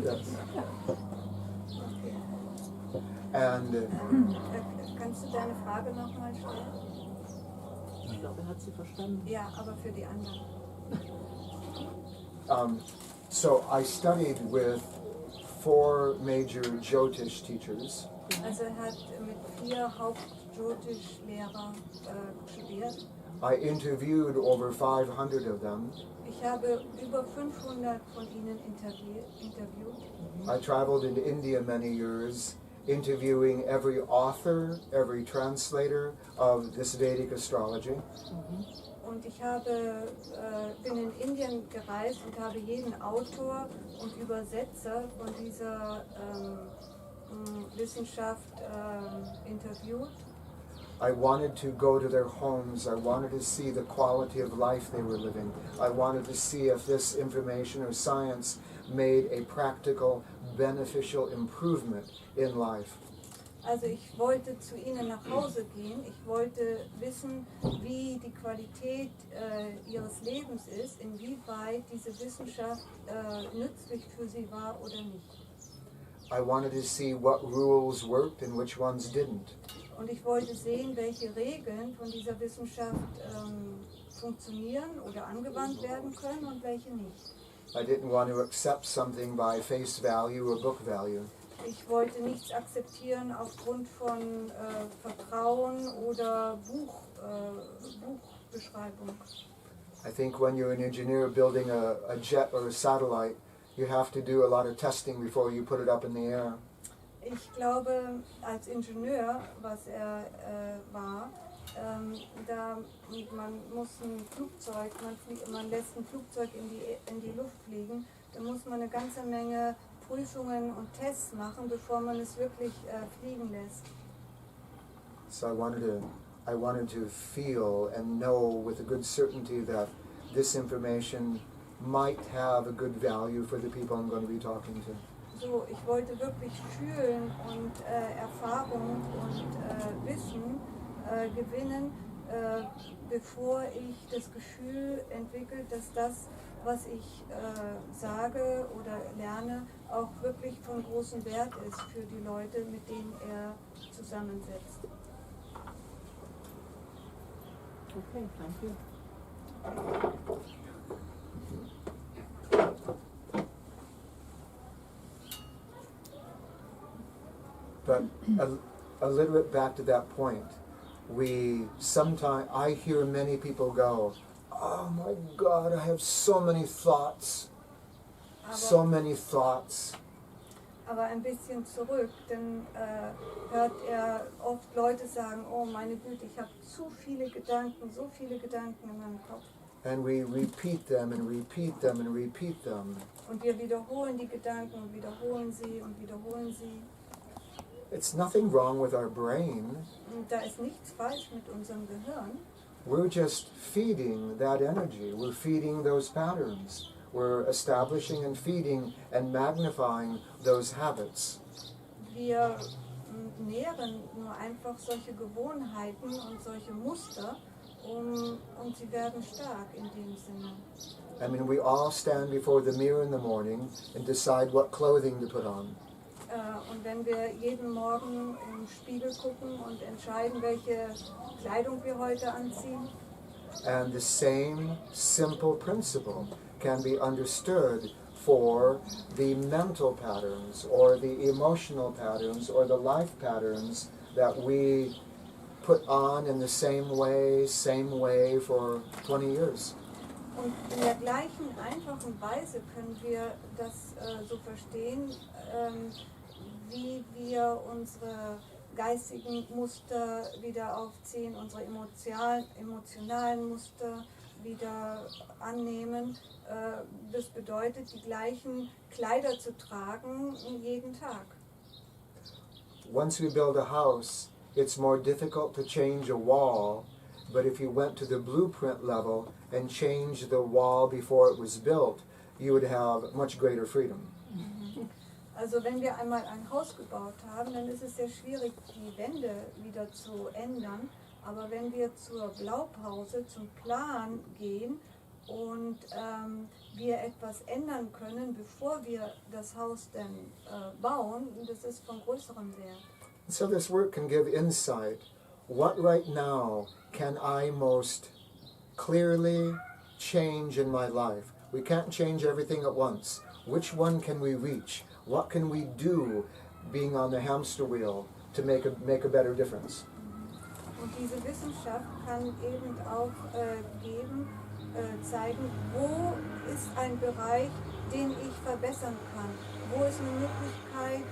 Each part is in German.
Yes. Okay. And Kannst du deine Frage nochmal stellen? Ich glaube, er hat sie verstanden. Ja, aber für die anderen. so I studied with 4 major Jyotish teachers. Also er hat mit 4 Haupt-Jyotish-Lehrer studiert. I interviewed over 500 of them. Ich habe über 500 von ihnen interviewt. I traveled in India many years, interviewing every author, every translator of this Vedic astrology. Und ich bin in Indien gereist und habe jeden Autor und Übersetzer von dieser Wissenschaft interviewt. I wanted to go to their homes. I wanted to see the quality of life they were living. I wanted to see if this information or science made a practical, beneficial improvement in life. Also ich wollte zu ihnen nach Hause gehen. Ich wollte wissen, wie die Qualität ihres Lebens ist, inwieweit diese Wissenschaft nützlich für sie war oder nicht. I wanted to see what rules worked and which ones didn't. Und ich wollte sehen, welche Regeln von dieser Wissenschaft funktionieren oder angewandt werden können und welche nicht. I didn't want to accept something by face value or book value. Ich wollte nichts akzeptieren aufgrund von Vertrauen oder Buchbeschreibung. I think when you're an engineer building a jet or a satellite, you have to do a lot of testing before you put it up in the air. Ich glaube, als Ingenieur, was er war, man muss ein Flugzeug, man lässt ein Flugzeug in die Luft fliegen, da muss man eine ganze Menge Prüfungen und Tests machen, bevor man es wirklich fliegen lässt. So I wanted to feel and know with a good certainty that this information might have a good value for the people I'm going to be talking to. So, ich wollte wirklich fühlen und Erfahrung und Wissen gewinnen, bevor ich das Gefühl entwickle, dass das, was ich sage oder lerne, auch wirklich von großem Wert ist für die Leute, mit denen er zusammensetzt. Okay, danke. But a little bit back to that point, I hear many people go, oh my God, I have so many thoughts, so many thoughts. Aber ein bisschen zurück, dann hört er oft Leute sagen, oh meine Güte, ich habe so viele Gedanken in meinem Kopf. And we repeat them and repeat them and repeat them. Und wir wiederholen die Gedanken und wiederholen sie und wiederholen sie. It's nothing wrong with our brain. Und da ist nichts falsch mit unserem Gehirn. We're just feeding that energy. We're feeding those patterns. We're establishing and feeding and magnifying those habits. Wir nähren nur einfach solche Gewohnheiten und solche Muster und sie werden stark in dem Sinne. I mean, we all stand before the mirror in the morning and decide what clothing to put on. Und wenn wir jeden Morgen im Spiegel gucken und entscheiden, welche Kleidung wir heute anziehen. And the same simple principle can be understood for the mental patterns or the emotional patterns or the life patterns that we put on in the same way for 20 years. Und in der gleichen einfachen Weise können wir das so verstehen, wie wir unsere geistigen Muster wieder aufziehen, unsere emotionalen Muster wieder annehmen. Das bedeutet, die gleichen Kleider zu tragen jeden Tag. Once we build a house, it's more difficult to change a wall, but if you went to the blueprint level and changed the wall before it was built, you would have much greater freedom. Also wenn wir einmal ein Haus gebaut haben, dann ist es sehr schwierig, die Wände wieder zu ändern. Aber wenn wir zur Blaupause, zum Plan gehen, und wir etwas ändern können, bevor wir das Haus dann bauen, das ist von größerem Wert. So this work can give insight. What right now can I most clearly change in my life? We can't change everything at once. Which one can we reach? What can we do being on the hamster wheel to make a better difference? Und diese Wissenschaft kann eben auch zeigen, wo ist ein Bereich, den ich verbessern kann, wo ist eine Möglichkeit,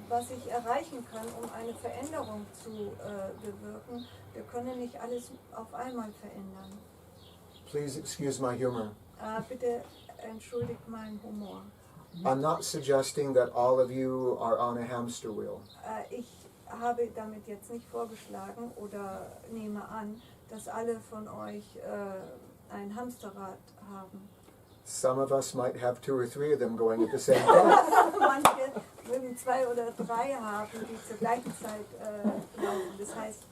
was ich erreichen kann, um eine Veränderung zu bewirken. Wir können nicht alles auf einmal verändern. Please excuse my humor. Bitte entschuldigt meinen Humor. I'm not suggesting that all of you are on a hamster wheel. Ich habe damit jetzt nicht vorgeschlagen oder nehme an, dass alle von euch ein Hamsterrad haben. Some of us might have 2 or 3 of them going at the same time. Manche mögen 2 oder 3 haben, die zur gleichen Zeit laufen. Das heißt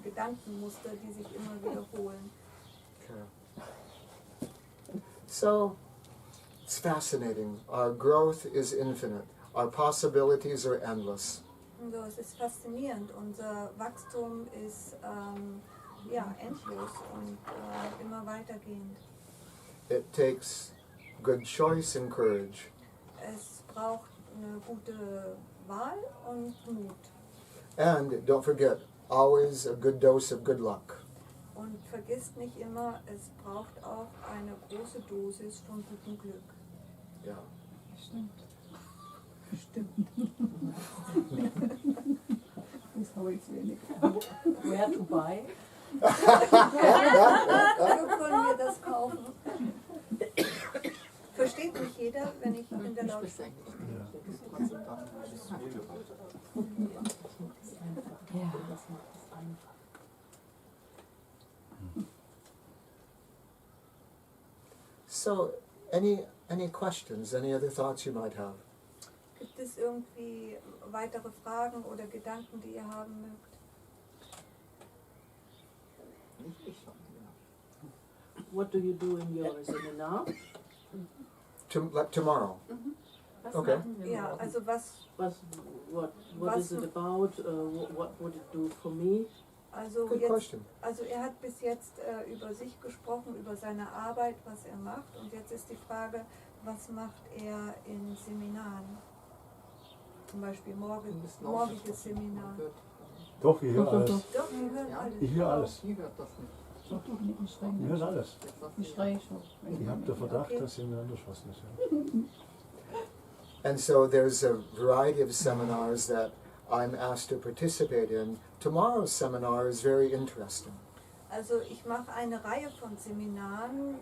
Gedankenmuster, die sich immer wiederholen. Okay. So, it's fascinating. Our growth is infinite. Our possibilities are endless. So, es ist faszinierend. Unser Wachstum ist endlos und immer weitergehend. It takes good choice and courage. Es braucht eine gute Wahl und Mut. And don't forget, always a good dose of good luck. Und vergisst nicht immer, es braucht auch eine große Dosis von gutem Glück. Ja. Stimmt. Stimmt. Das habe ich wenig. Where to buy? Wo können wir das kaufen? Versteht mich jeder, wenn ich in der Lautstärke bin? Ja. So, any questions, any other thoughts you might have? Gibt es irgendwie weitere Fragen oder Gedanken, die ihr haben mögt? What do you do in your seminar? Tomorrow. Was Okay. machen wir Ja, morgen? also What is it about? What would it do for me? Good question. Also er hat bis jetzt über sich gesprochen, über seine Arbeit, was er macht. Und jetzt ist die Frage, was macht er in Seminaren? Zum Beispiel morgiges Seminar. Doch, ich höre alles. Doch, wir hören alles. Ich höre alles. Ich hört das nicht. Doch, doch, nicht Ich schreien. höre alles. Ich schreie schon. Ich habe den Verdacht, Okay. dass ihr mir anders was nicht hört. And so there's a variety of seminars that I'm asked to participate in. Tomorrow's seminar is very interesting. Also ich mache eine Reihe von Seminaren,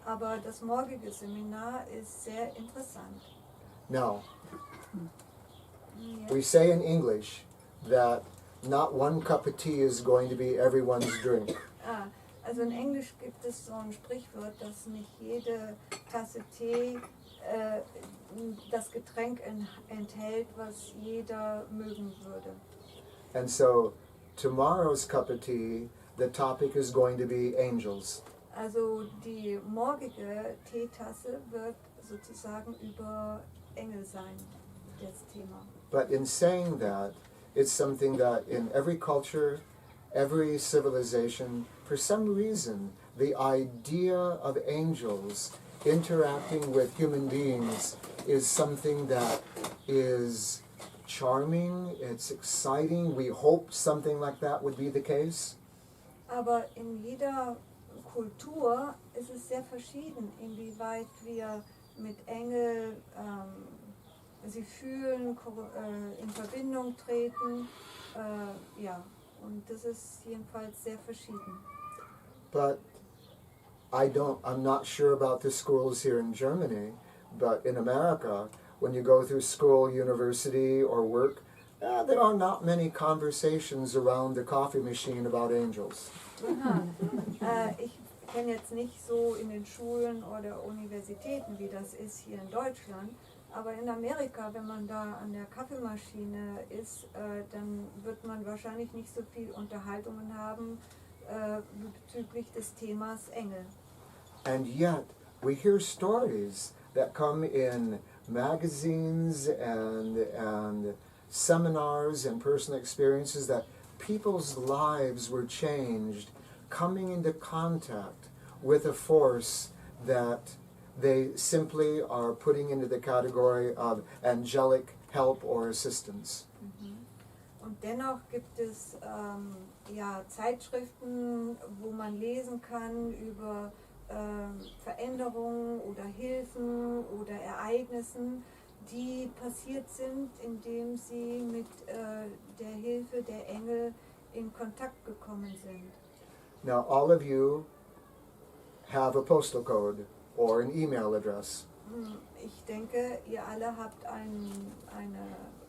aber das morgige Seminar ist sehr interessant. Now, Ja. we say in English that not one cup of tea is going to be everyone's drink. Also in Englisch gibt es so ein Sprichwort, dass nicht jede Tasse Tee das Getränk enthält, was jeder mögen würde. And so tomorrow's cup of tea, the topic is going to be angels. Also die morgige Teetasse wird sozusagen über Engel sein, das Thema. But in saying that, it's something that in every culture, every civilization, for some reason, the idea of angels interacting with human beings is something that is charming, it's exciting. We hope something like that would be the case. Aber in jeder Kultur ist es sehr verschieden, inwieweit wir mit Engel sie fühlen, in Verbindung treten. Und das ist jedenfalls sehr verschieden. But I'm not sure about the schools here in Germany, but in America, when you go through school, university, or work, there are not many conversations around the coffee machine about angels. Ich kenne jetzt nicht so in den Schulen oder Universitäten, wie das ist hier in Deutschland, aber in Amerika, wenn man da an der Kaffeemaschine ist, dann wird man wahrscheinlich nicht so viel Unterhaltungen haben bezüglich des Themas Engel. And yet, we hear stories that come in magazines and seminars and personal experiences that people's lives were changed coming into contact with a force that they simply are putting into the category of angelic help or assistance. Und dennoch gibt es Zeitschriften, wo man lesen kann über Veränderungen oder Hilfen oder Ereignissen, die passiert sind, indem sie mit der Hilfe der Engel in Kontakt gekommen sind. Now, all of you have a postal code or an email address. Ich denke, ihr alle habt eine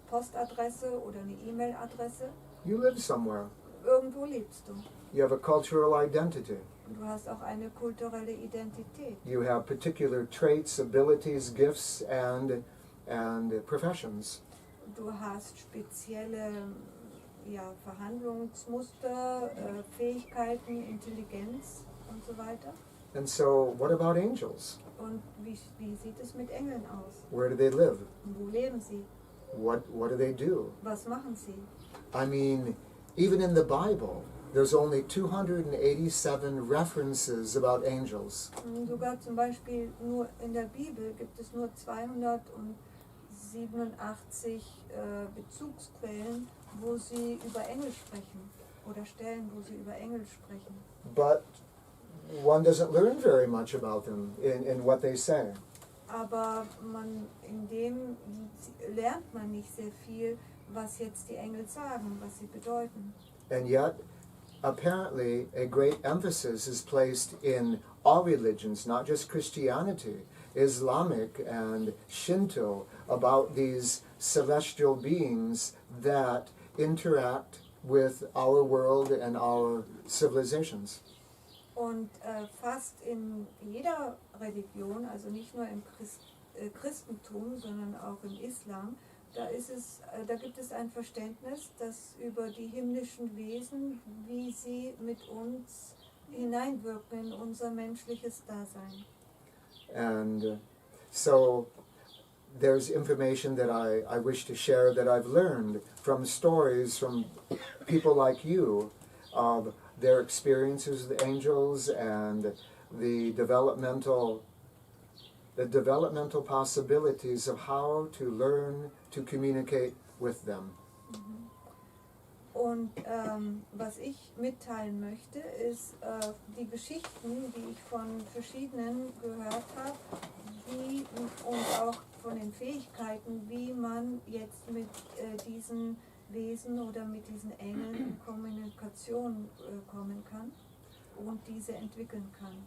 Postadresse oder eine E-Mail-Adresse. You live somewhere. Irgendwo lebst du. You have a cultural identity. Und du hast auch eine kulturelle Identität. You have particular traits, abilities, gifts, and professions. Du hast spezielle Verhandlungsmuster, Fähigkeiten, Intelligenz und so weiter. And so, what about angels? Und wie sieht es mit Engeln aus? Where do they live? Wo leben sie? What do they do? Was machen sie? I mean, even in the Bible, there's only 287 references about angels. Sogar zum Beispiel nur in der Bibel gibt es nur 287 Bezugsquellen, wo sie über Engel sprechen oder Stellen, wo sie über Engel sprechen. But one doesn't learn very much about them in what they say. Aber in dem lernt man nicht sehr viel, was jetzt die Engel sagen, was sie bedeuten. And yet, apparently, a great emphasis is placed in all religions, not just Christianity, Islamic and Shinto, about these celestial beings that interact with our world and our civilizations. Und fast in jeder Religion, also nicht nur im Christentum, sondern auch im Islam, da gibt es ein Verständnis, dass über die himmlischen Wesen, wie sie mit uns hineinwirken in unser menschliches Dasein. And so there's information that I wish to share that I've learned from stories from people like you of their experiences with angels and the developmental possibilities of how to learn to communicate with them. Und was ich mitteilen möchte, ist die Geschichten, die ich von verschiedenen gehört habe, und auch von den Fähigkeiten, wie man jetzt mit diesen Wesen oder mit diesen Engeln in Kommunikation kommen kann und diese entwickeln kann.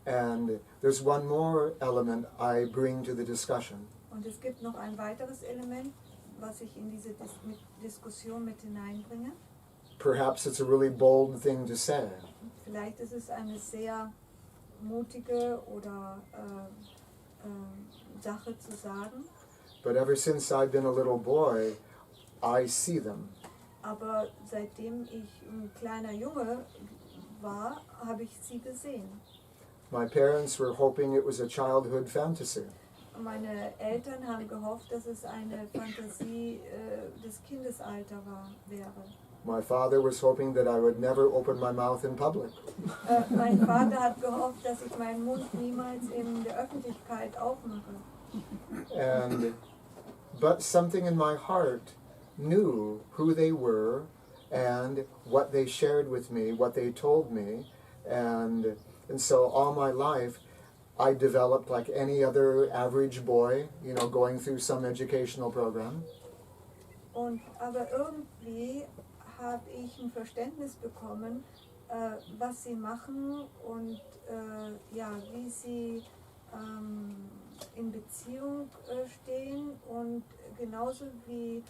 And there's one more element I bring to the discussion. Und es gibt noch ein weiteres Element, was ich in diese Diskussion mit hineinbringe. Perhaps it's a really bold thing to say. Vielleicht ist es eine sehr mutige oder Sache zu sagen. But ever since I've been a little boy, I see them. Aber seitdem ich ein kleiner Junge war, habe ich sie gesehen. My parents were hoping it was a childhood fantasy. Meine Eltern haben gehofft, dass es eine Fantasie des Kindesalters wäre. My father was hoping that I would never open my mouth in public. Mein Vater hat gehofft, dass ich meinen Mund niemals in der Öffentlichkeit aufmache. But something in my heart knew who they were and what they shared with me, what they told me, and so all my life I developed like any other average boy, going through some educational program. Aber irgendwie habe ich ein Verständnis bekommen, was sie machen und wie sie in Beziehung stehen, und genauso wie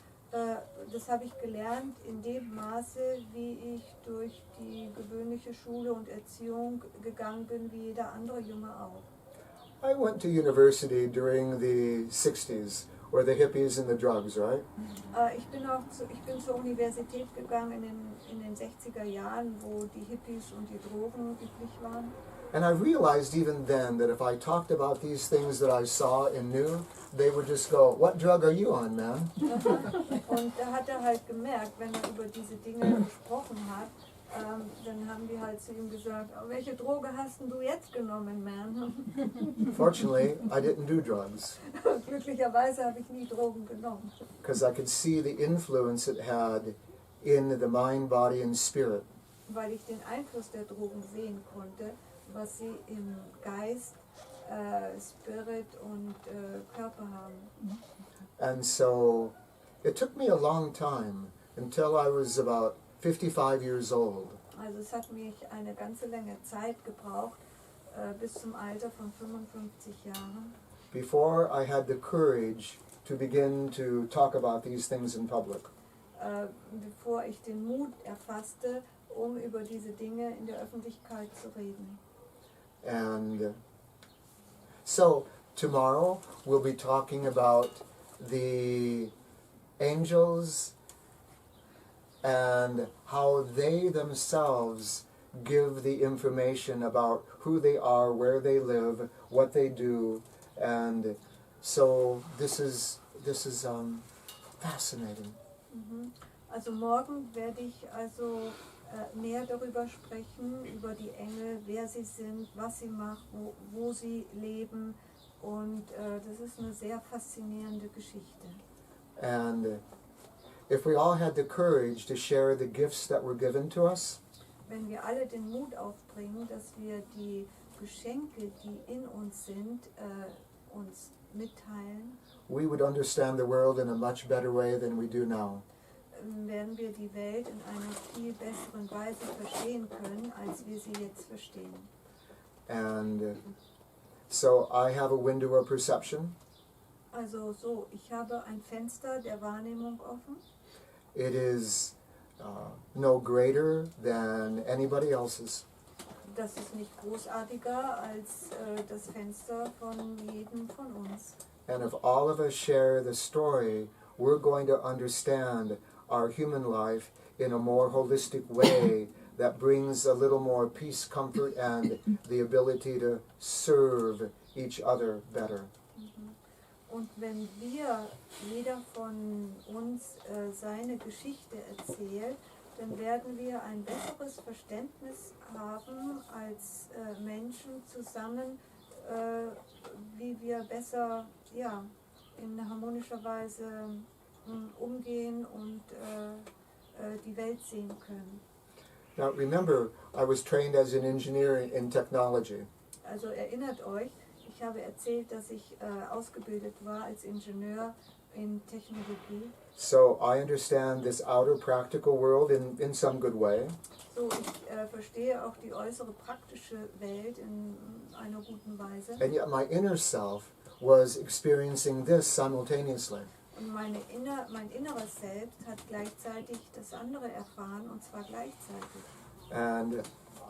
das habe ich gelernt in dem Maße, wie ich durch die gewöhnliche Schule und Erziehung gegangen bin, wie jeder andere Junge auch. I went to university during the 60s or the hippies and the drugs, right? Ich bin zur Universität gegangen in den 60er Jahren, wo die Hippies und die Drogen üblich waren. And I realized even then that if I talked about these things that I saw and knew, they would just go, "What drug are you on, man?" Und da hat halt gemerkt, wenn er über diese Dinge gesprochen hat, dann haben die halt zu ihm gesagt, oh, welche Droge hast denn du jetzt genommen, man? Fortunately, I didn't do drugs Glücklicherweise habe ich nie Drogen genommen, because I could see the influence it had in the mind, body, and spirit. weil ich den Einfluss der Drogen sehen konnte, was sie im Geist, Spirit und Körper haben. And so it took me a long time until I was about 55 years old Also es hat mich eine ganze Länge Zeit gebraucht, bis zum Alter von 55 Jahren, before I had the courage to begin to talk about these things in public. bevor ich den Mut erfasste, um über diese Dinge in der Öffentlichkeit zu reden. And so tomorrow we'll be talking about the angels and how they themselves give the information about who they are, where they live, what they do, and so this is fascinating. Also morgen werde ich näher darüber sprechen, über die Engel, wer sie sind, was sie machen, wo sie leben, und das ist eine sehr faszinierende Geschichte. And if we all had the courage to share the gifts that were given to us, Wenn wir alle den Mut aufbringen, dass wir die Geschenke, die in uns sind, uns mitteilen, we would understand the world in a much better way than we do now. werden wir die Welt in einer viel besseren Weise verstehen können, als wir sie jetzt verstehen. And so I have a window of perception. Also so, ich habe ein Fenster der Wahrnehmung offen. It is no greater than anybody else's. Das ist nicht großartiger als das Fenster von jedem von uns. And if all of us share the story, we're going to understand our human life in a more holistic way that brings a little more peace, comfort, and the ability to serve each other better. Und wenn jeder von uns seine Geschichte erzählt, dann werden wir ein besseres Verständnis haben als Menschen zusammen, wie wir besser in harmonischer Weise umgehen und die Welt sehen können. Now remember, I was trained as an engineer in technology. Also erinnert euch, ich habe erzählt, dass ich ausgebildet war als Ingenieur in Technologie. So I understand this outer practical world in some good way. So, ich verstehe auch die äußere praktische Welt in einer guten Weise. And yet my inner self was experiencing this simultaneously. Und mein inneres Selbst hat gleichzeitig das andere erfahren, und zwar gleichzeitig. And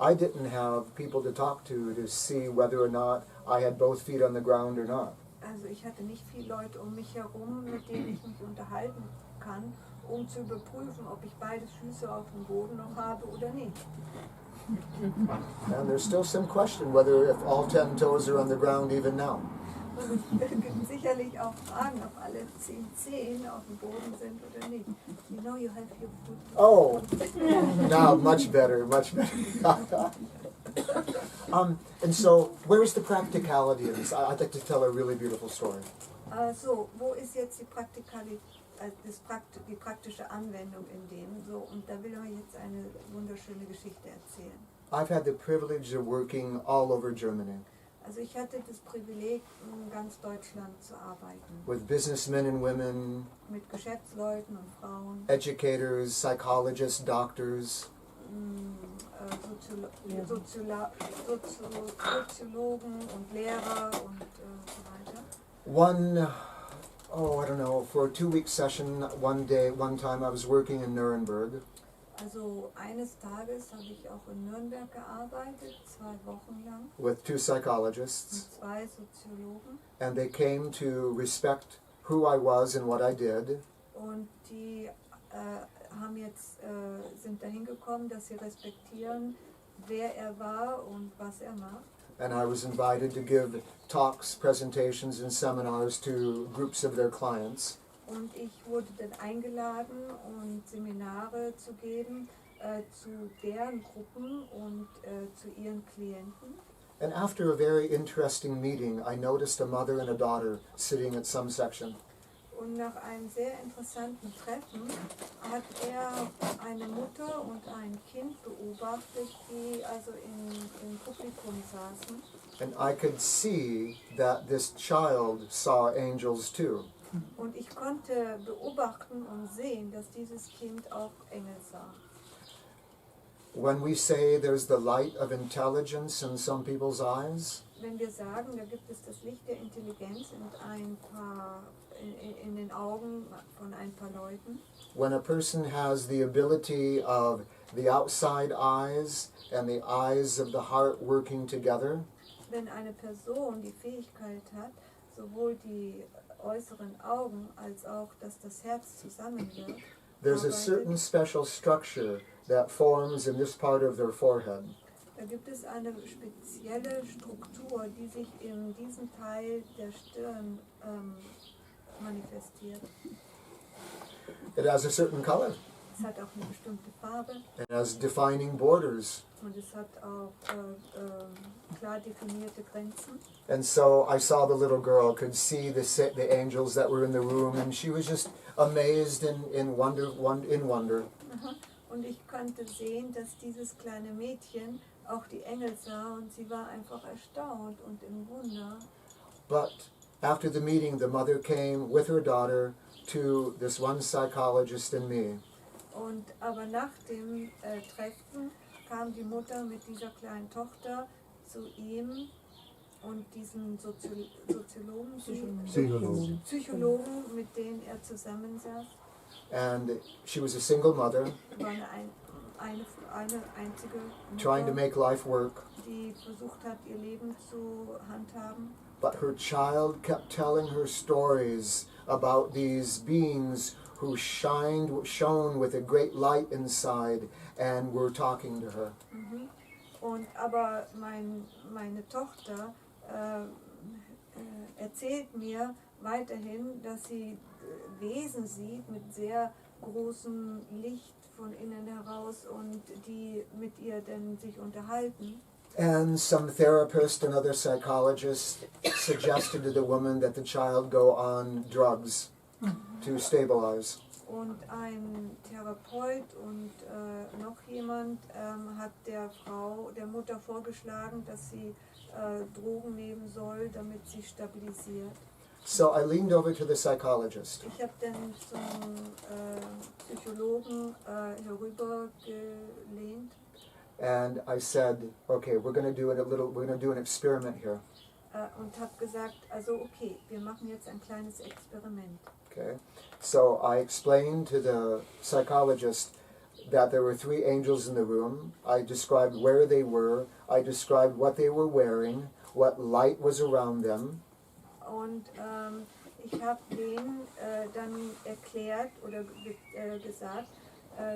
I didn't have people to talk to see whether or not I had both feet on the ground or not. Also ich hatte nicht viele Leute um mich herum, mit denen ich mich unterhalten kann, um zu überprüfen, ob ich beide Füße auf dem Boden noch habe oder nicht. And there's still some question whether if all 10 toes are on the ground even now. Und es gibt sicherlich auch Fragen, ob alle 10 Zehen auf dem Boden sind oder nicht. You know you have your foot. Oh, now much better, much better. And so, where's the practicality of this? I'd like to tell a really beautiful story. So, wo ist jetzt die praktische Anwendung in dem? So, und da will ich jetzt eine wunderschöne Geschichte erzählen. I've had the privilege of working all over Germany Also ich hatte das Privileg, in ganz Deutschland zu arbeiten. with businessmen and women, Mit Geschäftsleuten und Frauen, educators, psychologists, doctors, Soziologen und Lehrer und so weiter. I don't know, for a 2-week session, one time I was working in Nuremberg. Also eines Tages habe ich auch in Nürnberg gearbeitet, 2 Wochen lang, With 2 psychologists, mit 2 Soziologen. and they came to respect who I was and what I did. Und die sind dahin gekommen, dass sie respektieren, wer er war und was er macht. And I was invited to give talks, presentations, and seminars to groups of their clients. Und ich wurde dann eingeladen, um Seminare zu geben zu deren Gruppen und zu ihren Klienten. And after a very interesting meeting, I noticed a mother and a daughter sitting at some section. Und nach einem sehr interessanten Treffen hat er eine Mutter und ein Kind beobachtet, die also im Publikum saßen. And I could see that this child saw angels too. Und ich konnte beobachten und sehen, dass dieses Kind auch Engel sah. When we say there's the light of intelligence in some people's eyes, Wenn wir sagen, da gibt es das Licht der Intelligenz in den Augen von ein paar Leuten, when a person has the ability of the outside eyes and the eyes of the heart working together, wenn eine Person die Fähigkeit hat, sowohl die äußeren Augen als auch, dass das Herz zusammenwirkt, there's a certain special structure that forms in this part of their forehead. da gibt es eine spezielle Struktur, die sich in diesem Teil der Stirn manifestiert. It has a certain color. Es hat auch eine bestimmte Farbe It has defining borders. und es hat auch klar definierte Grenzen. And so I saw the little girl, could see the angels that were in the room, and she was just amazed in wonder. Aha. Und ich konnte sehen, dass dieses kleine Mädchen auch die Engel sah und sie war einfach erstaunt und im Wunder. But after the meeting, the mother came with her daughter to this one psychologist and me. Aber nach dem Treffen kam die Mutter mit dieser kleinen Tochter zu ihm und diesen Psychologen, mit denen er zusammensaß. And she was a single mother, War eine einzige trying to Mutter, make life work. die versucht hat, ihr Leben zu handhaben. But her child kept telling her stories about these beings who shone with a great light inside and were talking to her. Aber meine Tochter erzählt mir weiterhin, dass sie Wesen sieht mit sehr großem Licht von innen heraus und die mit ihr dann sich unterhalten. And some therapist and other psychologists suggested to the woman that the child go on drugs to stabilize. Und ein Therapeut und noch jemand hat der Mutter vorgeschlagen, dass sie Drogen nehmen soll, damit sie stabilisiert. So I leaned over to the psychologist. Ich habe dann zum Psychologen herübergelehnt. And I said, okay, we're going to do an experiment here. Und habe gesagt, also okay, wir machen jetzt ein kleines Experiment. Okay, so I explained to the psychologist that there were 3 angels in the room. I described where they were. I described what they were wearing, what light was around them. Und ich habe denen dann erklärt oder gesagt,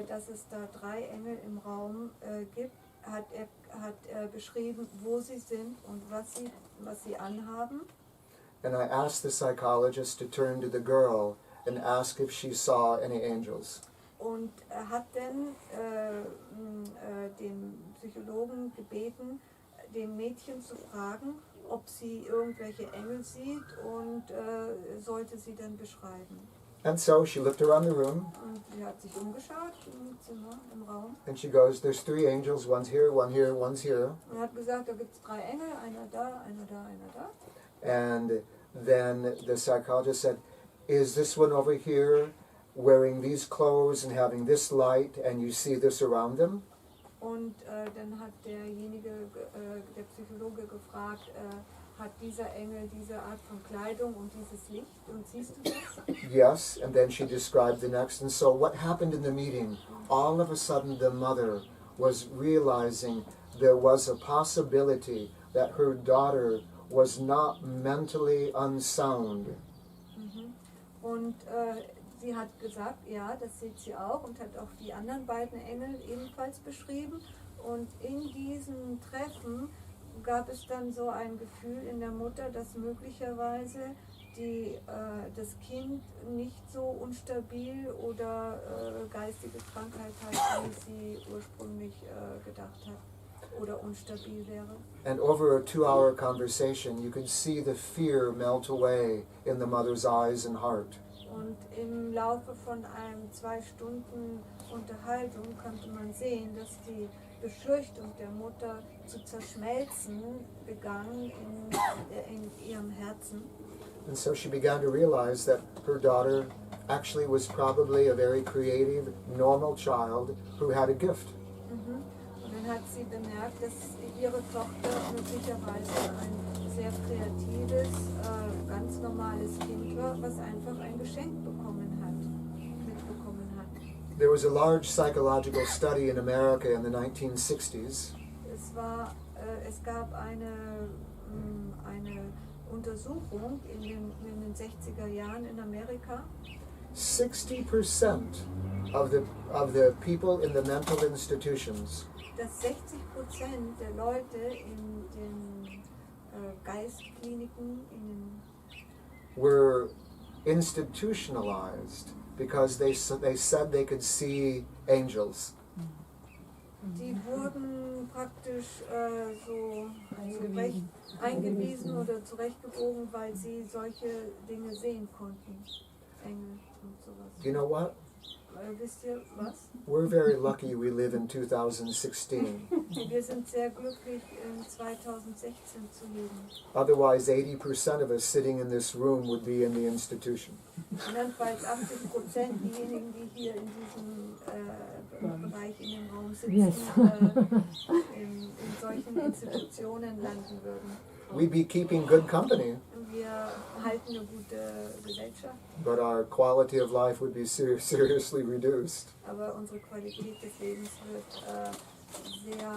dass es da 3 Engel im Raum gibt. Hat beschrieben, wo sie sind und was sie anhaben. And I asked the psychologist to turn to the girl and ask if she saw any angels. Und er hat dann den Psychologen gebeten, den Mädchen zu fragen, ob sie irgendwelche Engel sieht und sollte sie dann beschreiben. And so she looked around the room Und sie hat sich umgeschaut im Zimmer, im Raum. and she goes, there's 3 angels, one's here, one's here. Und hat gesagt, da gibt es 3 Engel, einer da, einer da, einer da. And then the psychologist said, is this one over here wearing these clothes and having this light and you see this around them? Und dann hat der Psychologe gefragt, hat dieser Engel diese Art von Kleidung und dieses Licht und siehst du das? Yes, and then she described the next. And so what happened in the meeting, all of a sudden the mother was realizing there was a possibility that her daughter was not mentally unsound. Und sie hat gesagt, ja, das sieht sie auch und hat auch die anderen beiden Engel ebenfalls beschrieben. Und in diesem Treffen gab es dann so ein Gefühl in der Mutter, dass möglicherweise das Kind nicht so unstabil oder geistige Krankheit hat, wie sie ursprünglich gedacht hat oder unstabil wäre. And over a 2-hour conversation, you could see the fear melt away in the mother's eyes and heart. Und im Laufe von 2 Stunden Unterhaltung konnte man sehen, dass die Befürchtung der Mutter zu zerschmelzen begann in ihrem Herzen. And so she began to realize that her daughter actually was probably a very creative, normal child who had a gift. Und dann hat sie bemerkt, dass ihre Tochter möglicherweise ein sehr kreatives, ganz normales Kind war, was einfach ein Geschenk mitbekommen hat. There was a large psychological study in America in the 1960s. Es gab eine Untersuchung in den 60er Jahren in Amerika. 60% of the people in the mental institutions Dass 60% der Leute in den Geistkliniken, were institutionalized because they said they could see angels. die wurden praktisch eingewiesen oder zurechtgebogen, weil sie solche Dinge sehen konnten. Engel und sowas. Do you know what? Wisst ihr was? We're very lucky we live in 2016. Wir sind sehr glücklich, in 2016 zu leben. Otherwise, 80% of us sitting in this room would be in the institution. Andernfalls 80% diejenigen, die hier in diesem Bereich in dem Raum sitzen, in solchen Institutionen landen würden. We'd be keeping good company, Wir halten eine gute Gesellschaft, but our quality of life would be seriously reduced. aber unsere Qualität des Lebens wird sehr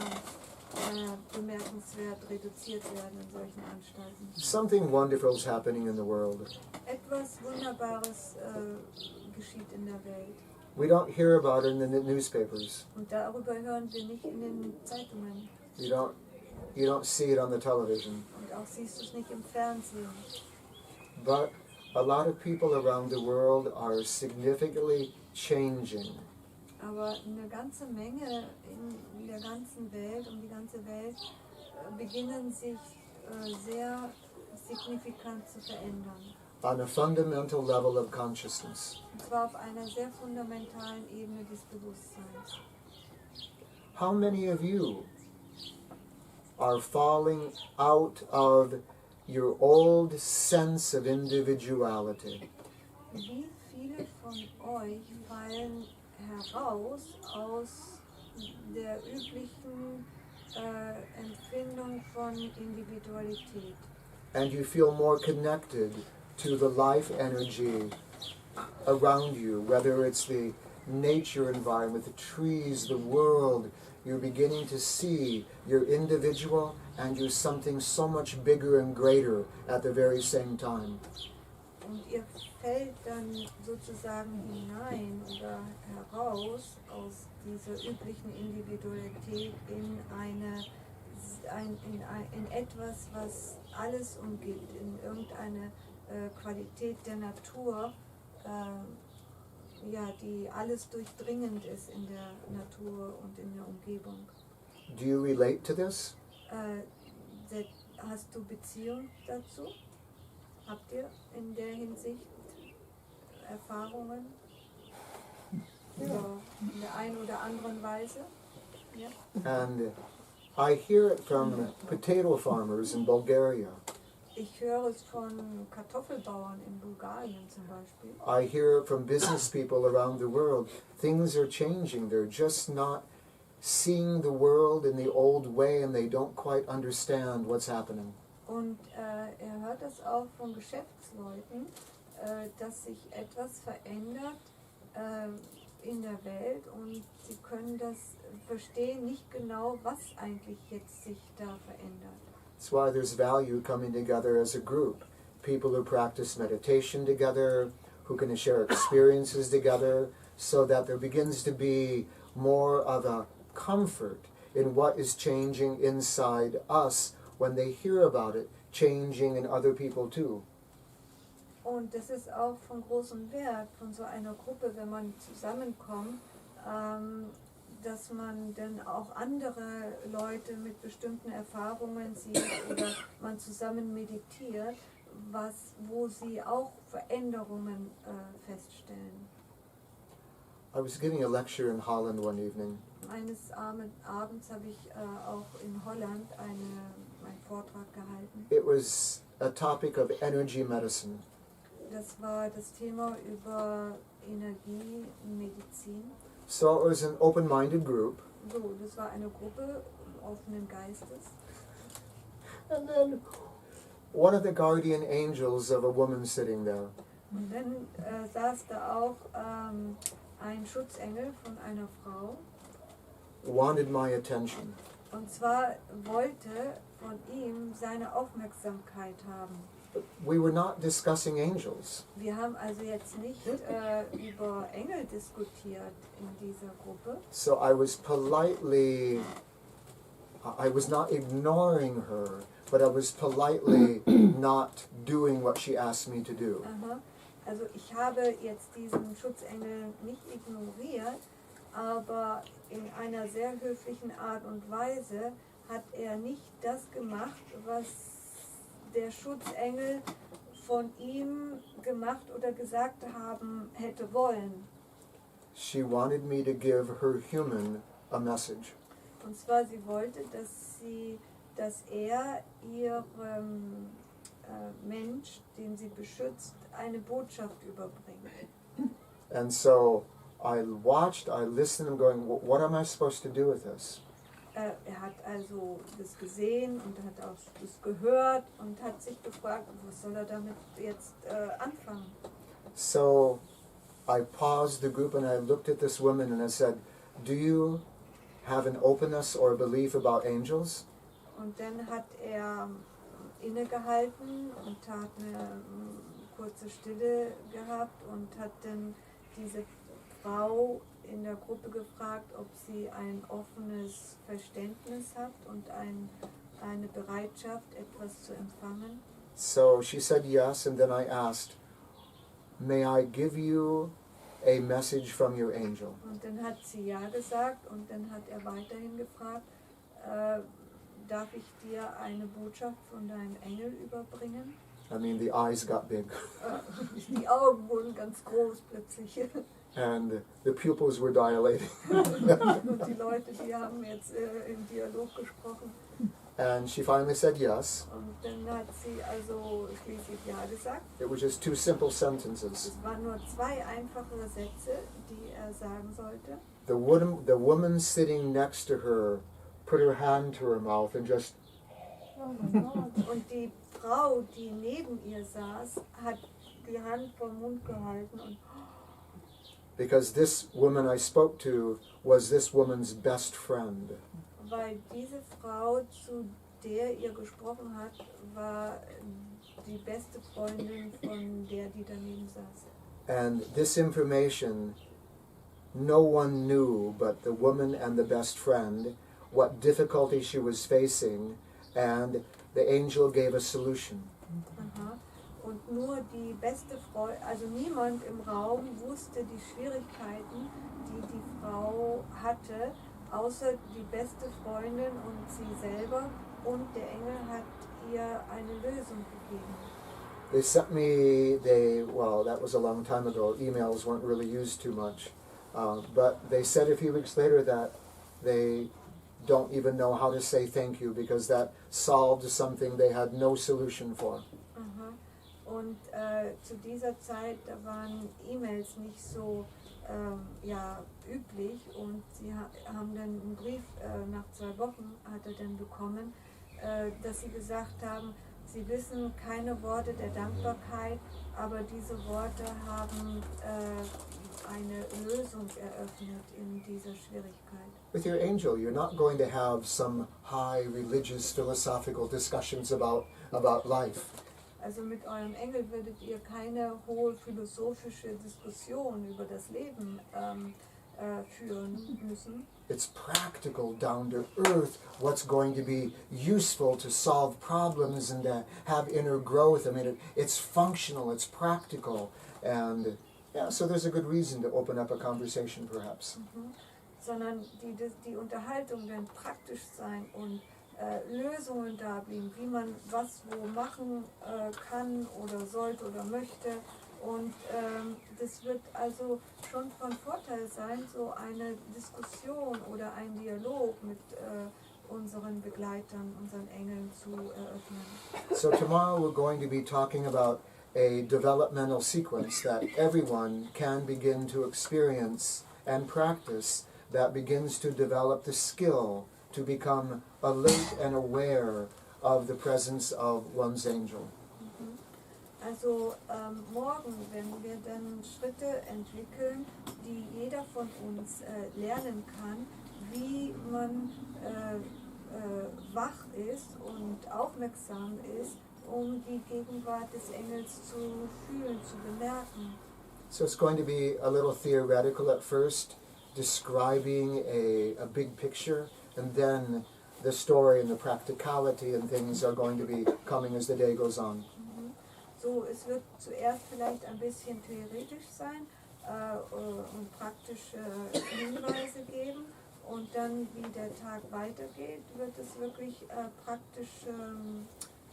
bemerkenswert reduziert werden in solchen Anstalten. Something wonderful is happening in the world. Etwas Wunderbares geschieht in der Welt. We don't hear about it in the newspapers. Und darüber hören wir nicht in den Zeitungen. You don't see it on the television. Und auch siehst du es nicht im Fernsehen. But a lot of people around the world are significantly changing. Aber eine ganze Menge in der ganzen Welt, um die ganze Welt, beginnen sich sehr signifikant zu verändern. On a fundamental level of consciousness. Und zwar auf einer sehr fundamentalen Ebene des Bewusstseins. How many of you are falling out of your old sense of individuality? Wie viele von euch fallen heraus aus der üblichen Empfindung von Individualität? And you feel more connected to the life energy around you, whether it's the nature environment, the trees, the world. You're beginning to see you're individual and you're something so much bigger and greater at the very same time. Und ihr fällt dann sozusagen hinein oder heraus aus dieser üblichen Individualität in etwas, was alles umgibt, in irgendeine Qualität der Natur, die alles durchdringend ist in der Natur und in der Umgebung. Do you relate to this? Hast du Beziehung dazu? Habt ihr in der Hinsicht Erfahrungen? So, in der einen oder anderen Weise? Ja? And I hear it from potato farmers in Bulgaria. Ich höre es von Kartoffelbauern in Bulgarien zum Beispiel. I hear it from business people around the world. Things are changing. They're just not seeing the world in the old way and they don't quite understand what's happening. Und hört das auch von Geschäftsleuten, dass sich etwas verändert in der Welt und sie können das verstehen nicht genau, was eigentlich jetzt sich da verändert. That's why there's value coming together as a group. People who practice meditation together, who can share experiences together, so that there begins to be more of a comfort in what is changing inside us when they hear about it changing in other people too. Und das ist auch von großem Wert von so einer Gruppe, wenn man zusammenkommt, dass man dann auch andere Leute mit bestimmten Erfahrungen sieht oder man zusammen meditiert, wo sie auch Veränderungen feststellen. I was giving a lecture in Holland one evening, Eines Abends habe ich auch in Holland einen Vortrag gehalten. it was a topic of energy medicine. Das war das Thema über Energiemedizin. So it was an open-minded group, So, das war eine Gruppe offenen Geistes. and then one of the guardian angels of a woman sitting there Und dann saß da auch ein Schutzengel von einer Frau. wanted my attention. Und zwar wollte von ihm seine Aufmerksamkeit haben. We were not discussing angels. Wir haben also jetzt nicht über Engel diskutiert in dieser Gruppe. So I was not ignoring her, but I was politely not doing what she asked me to do. Aha. Also ich habe jetzt diesen Schutzengel nicht ignoriert, aber in einer sehr höflichen Art und Weise hat er nicht das gemacht, was der Schutzengel von ihm gemacht oder gesagt haben hätte wollen. She wanted me to give her human a message. Und zwar sie wollte, dass er ihrem Mensch, den sie beschützt, eine Botschaft überbringt. And so I listened and going, what am I supposed to do with this? Er hat also das gesehen und hat auch das gehört und hat sich gefragt, was soll er damit jetzt anfangen? So I paused the group and I looked at this woman and I said, do you have an openness or a belief about angels? Und dann hat er innegehalten und hat eine kurze Stille gehabt und hat dann diese Frau in der Gruppe gefragt, ob sie ein offenes Verständnis hat und eine Bereitschaft, etwas zu empfangen. So she said yes, and then I asked, may I give you a message from your angel? Und dann hat sie ja gesagt und dann hat er weiterhin gefragt, darf ich dir eine Botschaft von deinem Engel überbringen? I mean, the eyes got big, Die Augen wurden ganz groß plötzlich. and the pupils were dilating. Und die Leute, die haben jetzt im Dialog gesprochen. And she finally said yes. Und dann hat sie also schließlich ja gesagt. It was just two simple sentences. Es waren nur zwei einfache Sätze, die er sagen sollte. The woman sitting next to her put her hand to her mouth and just, Und die Frau, die neben ihr saß, hat die Hand vom Mund gehalten und because this woman I spoke to was this woman's best friend. weil diese Frau, zu der ihr gesprochen hat, war die beste Freundin von der, die daneben saß. And this information, no one knew but the woman and the best friend what difficulty she was facing, and the angel gave a solution. Aha. Und nur die beste Freundin, also niemand im Raum wusste die Schwierigkeiten, die die Frau hatte, außer die beste Freundin und sie selber, und der Engel hat ihr eine Lösung gegeben. They sent me, that was a long time ago, emails weren't really used too much, but they said a few weeks later that they don't even know how to say thank you because that solved something they had no solution for. Aha. Und zu dieser Zeit, da waren E-Mails nicht so üblich, und sie haben dann einen Brief, nach 2 Wochen hat er dann bekommen, dass sie gesagt haben, sie wissen keine Worte der Dankbarkeit, aber diese Worte haben eine Lösung eröffnet in dieser Schwierigkeit. With your angel, you're not going to have some high religious philosophical discussions about life. Also mit eurem Engel würdet ihr keine hohe philosophische Diskussion über das Leben führen müssen. It's practical, down to earth, what's going to be useful to solve problems and to have inner growth. I mean, it's functional, it's practical. And yeah, so there's a good reason to open up a conversation perhaps. Sondern die Unterhaltung wird praktisch sein und Lösungen darbieten, wie man was wo machen kann oder sollte oder möchte. Und das wird also schon von Vorteil sein, so eine Diskussion oder ein Dialog mit unseren Begleitern, unseren Engeln zu eröffnen. So tomorrow we're going to be talking about a developmental sequence that everyone can begin to experience and practice that begins to develop the skill to become alert and aware of the presence of one's angel. Also morgen werden wir dann Schritte entwickeln, die jeder von uns lernen kann, wie man wach ist und aufmerksam ist, um die Gegenwart des Engels zu fühlen, zu bemerken. So it's going to be a little theoretical at first, describing a big picture, and then the story and the practicality and things are going to be coming as the day goes on. So, es wird zuerst vielleicht ein bisschen theoretisch sein und praktische Hinweise geben und dann, wie der Tag weitergeht, wird es wirklich praktische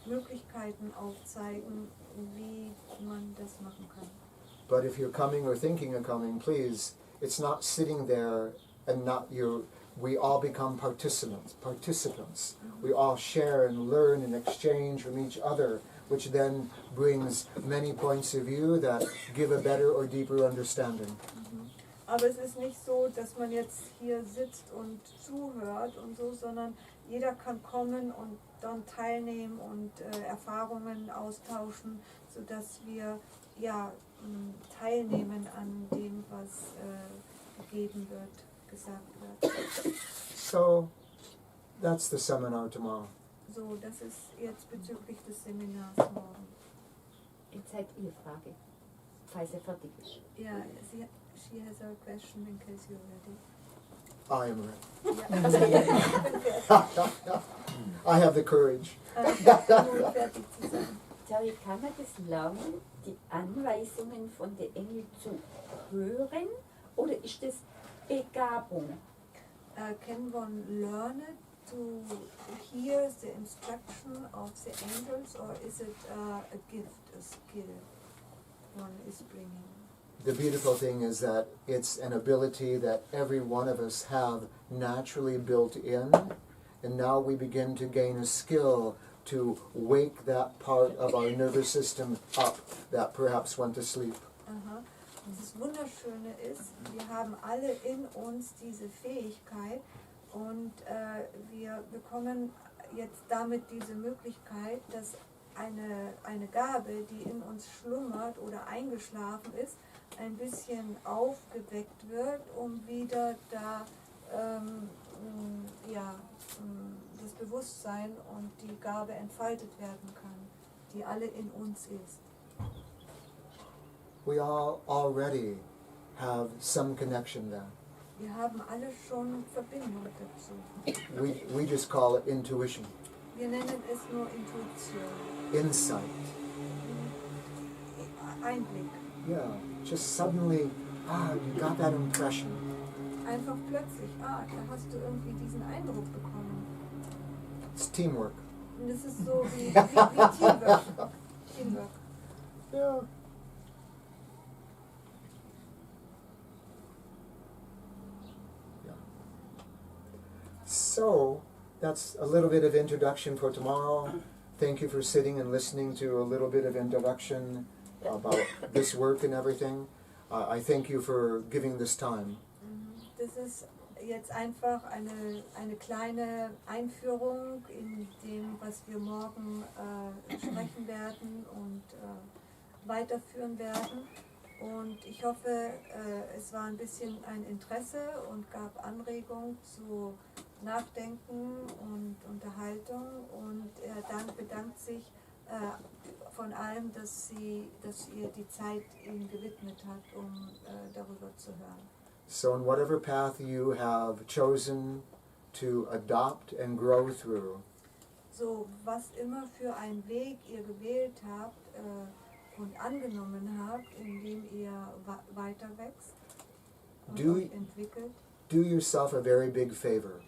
Möglichkeiten aufzeigen, wie man das machen kann. But if you're coming or thinking of coming, please, it's not sitting there and we all become participants. We all share and learn and exchange from each other, which then brings many points of view that give a better or deeper understanding. Aber es ist nicht so, dass man jetzt hier sitzt und zuhört und so, sondern jeder kann kommen und dann teilnehmen und Erfahrungen austauschen, sodass wir teilnehmen an dem, was gegeben wird, gesagt wird. So that's the seminar tomorrow. So, das ist jetzt bezüglich des Seminars morgen. Jetzt habt ihr Frage, falls er fertig ist. Ja, she has a question in case you're ready. I am ready. Ja. I have the courage. Fertig zu sein. Terry, kann man das lernen, die Anweisungen von den Engeln zu hören, oder ist das Begabung? Can one learn it to hear the instruction of the angels, or is it a gift, a skill one is bringing? The beautiful thing is that it's an ability that every one of us have naturally built in, and now we begin to gain a skill to wake that part of our nervous system up that perhaps went to sleep. Aha. Und das Wunderschöne ist, wir haben alle in uns diese Fähigkeit und wir bekommen jetzt damit diese Möglichkeit, dass eine Gabe, die in uns schlummert oder eingeschlafen ist, ein bisschen aufgeweckt wird, um wieder da das Bewusstsein und die Gabe entfaltet werden kann, die alle in uns ist. We all already have some connection there. Wir haben alle schon Verbindung dazu. We just call it intuition, Wir nennen es nur Intuition, insight. Einblick. Yeah, just suddenly, you got that impression. Einfach plötzlich, da hast du irgendwie diesen Eindruck bekommen. It's teamwork. Und das ist so wie Teamwork. Teamwork. Yeah. So, that's a little bit of introduction for tomorrow. Thank you for sitting and listening to a little bit of introduction about this work and everything. I thank you for giving this time. Das ist jetzt einfach eine kleine Einführung in dem, was wir morgen sprechen werden und weiterführen werden. Und ich hoffe, es war ein bisschen ein Interesse und gab Anregung zu Nachdenken und Unterhaltung. Und er bedankt sich von allem, dass ihr die Zeit ihm gewidmet habt, um darüber zu hören. So in whatever path you have chosen to adopt and grow through, So, was immer für einen Weg ihr gewählt habt und angenommen habt, in dem ihr weiter wächst und euch entwickelt, do yourself a very big favor.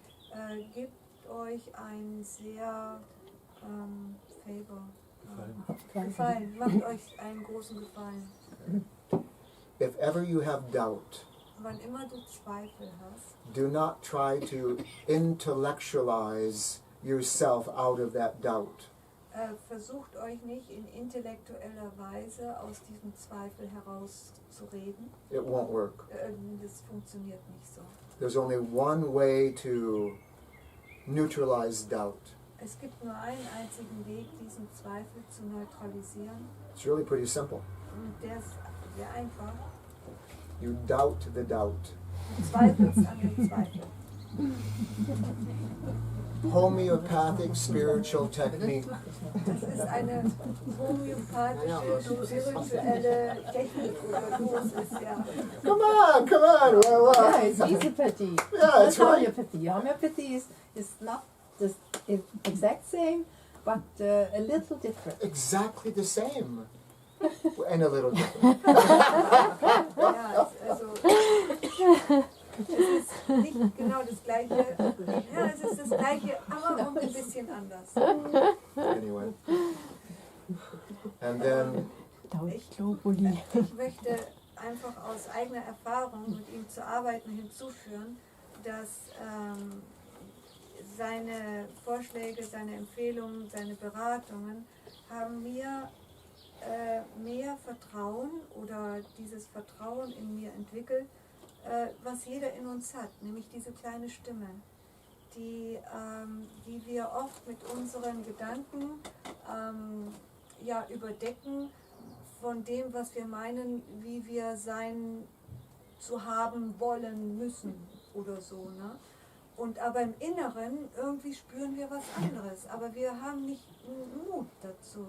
gebt euch ein sehr Gefallen, macht euch einen großen Gefallen. If ever you have doubt, Wann immer du Zweifel hast, do not try to intellectualize yourself out of that doubt. versucht euch nicht in intellektueller Weise aus diesem Zweifel herauszureden. It won't work. Das funktioniert nicht so. There's only one way to neutralize doubt. Es gibt nur einen einzigen Weg, diesen Zweifel zu neutralisieren. It's really pretty simple. Und der ist sehr einfach. You doubt the doubt. Du zweifelst an dem Zweifel. Homeopathic spiritual technique. Das ist eine homöopathische, spirituelle Technik oder Dosis, ja. Come on, come on. Yeah, it's easopathy. Yeah, that's Not right. homeopathy. Homeopathy is not the exact same, but a little different. Exactly the same. And a little different. Ja, also es ist nicht genau das Gleiche. Ja, es ist das Gleiche, aber ein bisschen anders. Anyway. And then Ich möchte einfach aus eigener Erfahrung mit ihm zu arbeiten hinzufügen, dass seine Vorschläge, seine Empfehlungen, seine Beratungen haben mir mehr Vertrauen oder dieses Vertrauen in mir entwickelt, was jeder in uns hat, nämlich diese kleine Stimme, die wir oft mit unseren Gedanken überdecken von dem, was wir meinen, wie wir sein zu haben wollen müssen oder so, ne? Und aber im Inneren irgendwie spüren wir was anderes, aber wir haben nicht Mut dazu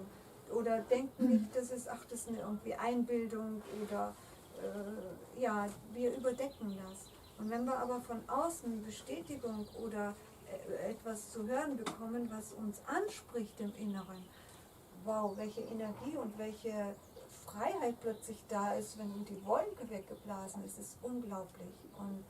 oder denken nicht, das ist eine irgendwie Einbildung oder wir überdecken das. Und wenn wir aber von außen Bestätigung oder etwas zu hören bekommen, was uns anspricht im Inneren, wow, welche Energie und welche Freiheit plötzlich da ist, wenn die Wolke weggeblasen ist, ist unglaublich. Und